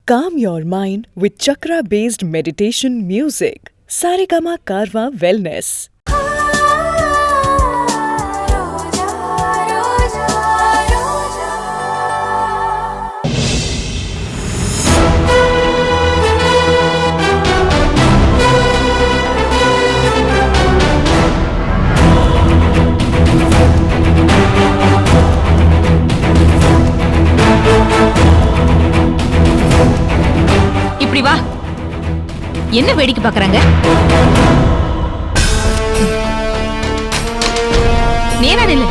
Calm your mind with chakra-based meditation music. Saregama Karwa Wellness. இப்படி வா. என்ன வேடிக்கை பார்க்கறாங்க? நேரா நில்லு.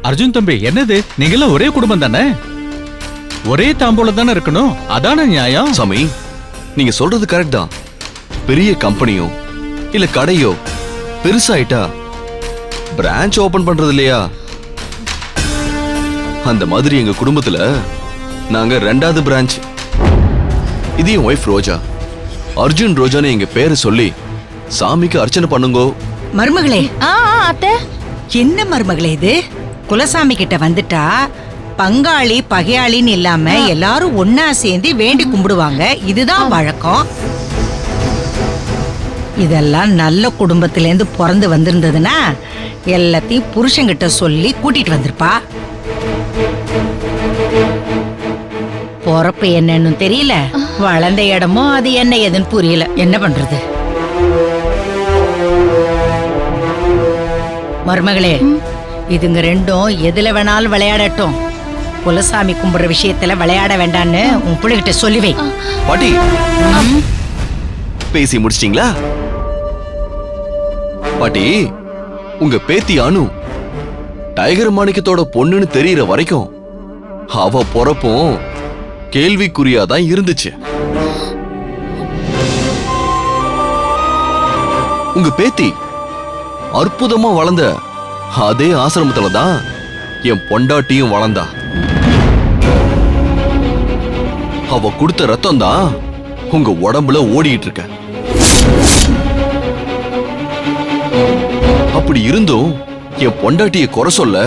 அர்ஜுன் தம்பி, என்னது? நீங்களாம் ஒரே குடும்பம் தானே? ஒரே தாம்பூலம் தானே இருக்கணும். அதான நியாயம். சாமி, நீங்க சொல்றது கரெக்ட் தான். பெரிய கம்பெனியோ இல்ல கடையோ பெருசாயிட்டா பிரான்ச் ஓபன் பண்றது இல்லையா? அந்த மாதிரி எங்க குடும்பத்துல நாங்க ரெண்டாவது பிரான்ச். இது என் ஒய்ஃப் ரோஜா. அர்ஜுன் ரோஜான்னு எங்க பேரை சொல்லி சாமிக்கு அர்ச்சனை பண்ணுங்கோ. மருமகளே. அத்தை. என்ன மருமகளே இது? குலசாமி கிட்ட வந்துட்டா பங்காளி பகையாளின்னு இல்லாம எல்லாரும் ஒன்னா சேர்ந்து வேண்டி கும்பிடுவாங்க. இதுதான் வழக்கம். இதெல்லாம் நல்ல குடும்பத்திலேருந்து பிறந்து வந்திருந்ததுன்னா எல்லாத்தையும் புருஷங்கிட்ட சொல்லி கூட்டிட்டு வந்திருப்பா. பொறப்பு என்னன்னு தெரியல, வளர்ந்த இடமும் அது என்ன ஏதுன்னு புரியல. என்ன பண்றது? மருமகளே, இதுங்க ரெண்டும் எதுல வேணாலும் விளையாடட்டும். குலசாமி கும்பிடுற விஷயத்துல விளையாட வேண்டான்னு உன் பிள்ளைகிட்ட சொல்லி வை. பாட்டி, பேசி முடிச்சிட்டீங்களா? பாட்டி, உங்க பேத்தி அனு டைகர் மாணிக்கத்தோட பொண்ணுன்னு தெரியற வரைக்கும் அவ பொறப்பும் கேள்விக்குறியாதான் இருந்துச்சு. உங்க பேத்தி அற்புதமா வளர்ந்த அதே ஆசிரமத்துலதான் என் பொண்டாட்டியும் வளர்ந்தா. அவ கொடுத்த ரத்தம் தான் உங்க உடம்புல ஓடிட்டு இருக்க. அப்படி இருந்தும் என் பொண்டாட்டிய குறை சொல்ல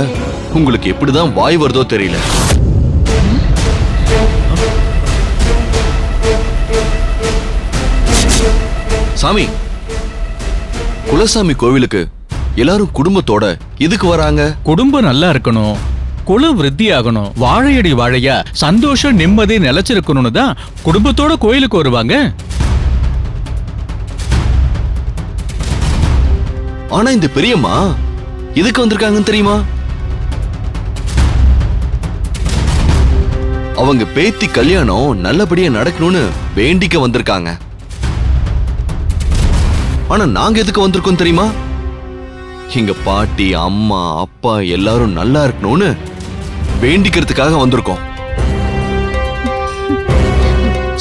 உங்களுக்கு எப்படிதான் வாய் வருதோ தெரியல. சாமி, குலசாமி கோவிலுக்கு எல்லாரும் குடும்பத்தோட எதுக்கு வராங்க? குடும்பம் நல்லா இருக்கணும், குல விருத்தி ஆகணும், வாழையடி வாழையா சந்தோஷம் நிம்மதி நிலைச்சிருக்கணும்னு தான் குடும்பத்தோட கோயிலுக்கு வருவாங்க. ஆனா இந்த பெரியம்மா எதுக்கு வந்திருக்காங்கன்னு தெரியுமா? அவங்க பேத்தி கல்யாணம் நல்லபடியா நடக்கணும்னு வேண்டிக்க வந்திருக்காங்க. ஆனா நாங்க எதுக்கு வந்திருக்கோம் தெரியுமா? எங்க பாட்டி அம்மா அப்பா எல்லாரும் நல்லா இருக்கணும்னு வேண்டிக்கிறதுக்காக வந்திருக்கோம்.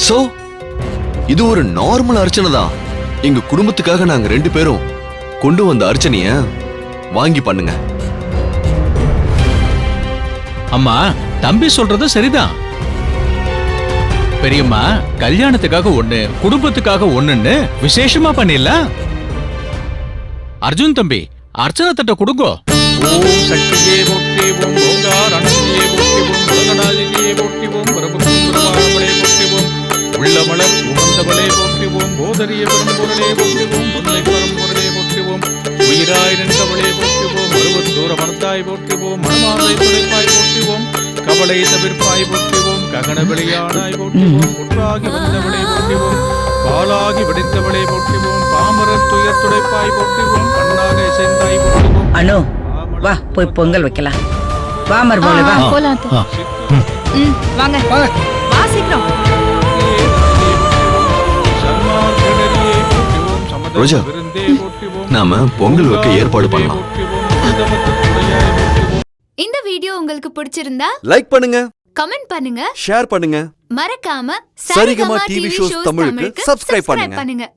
சோ இது ஒரு நார்மல் அர்ச்சனை தான். எங்க குடும்பத்துக்காக நாங்க ரெண்டு பேரும் கொண்டு வந்த அர்ச்சனைய வாங்கி பண்ணுங்க. அம்மா, தம்பி சொல்றது சரிதான். பெரியம்மா கல்யாணத்துக்காக ஒண்ணு, குடும்பத்துக்காக ஒண்ணுன்னு விசேஷமா பண்ணிடலாம். அர்ஜுன் தம்பி, அர்ச்சனை தட்ட கொடுங்கோ. ஓம் சக்தியே போற்றி, ஓம் ஓங்கார அனந்தியே போற்றி, ஓம் உலகநாயகியே போற்றி, ஓம் பிரபுகுருவானவளே போற்றி, ஓம் உள்ளமலர் உமந்தவளே போற்றி, ஓம் போதரிய பெரும்பொருளே போற்றி, ஓம் பொன்னை பரம்பொருளே போற்றி, ஓம் உயிராய் நின்றவளே போற்றி, ஓம் அருவத்தூர மர்த்தாய் போற்றி, ஓம் மனமாலை துடைப்பாய் போற்றி, ஓம் கவலை தவிர்ப்பாய் போற்றி, ஓம் ககன வெளியானாய் போற்றி, ஓம் புற்றாகி வந்தவளே போற்றி, ஓம் பாலாகி வெடித்தவளே போற்றி, ஓம் பாமரர் துயர் துடைப்பாய் போற்றி, ஓம் கண்ணாக இசைந்தாய் போற்றி, ஓம் அனு, வா போய் பொங்கல் வைக்கலாம். வா மருமகளே, வா. போலாம். வாங்க. வா சீக்கிரம். ரோஜா, நாம பொங்கல் வைக்க ஏற்பாடு பண்ணலாம். இந்த வீடியோ உங்களுக்கு பிடிச்சிருந்தா லைக் பண்ணுங்க, கமெண்ட் பண்ணுங்க, ஷேர் பண்ணுங்க, மறக்காம சரிகமா டிவி ஷோஸ் தமிழுக்கு சப்ஸ்கிரைப் பண்ணுங்க.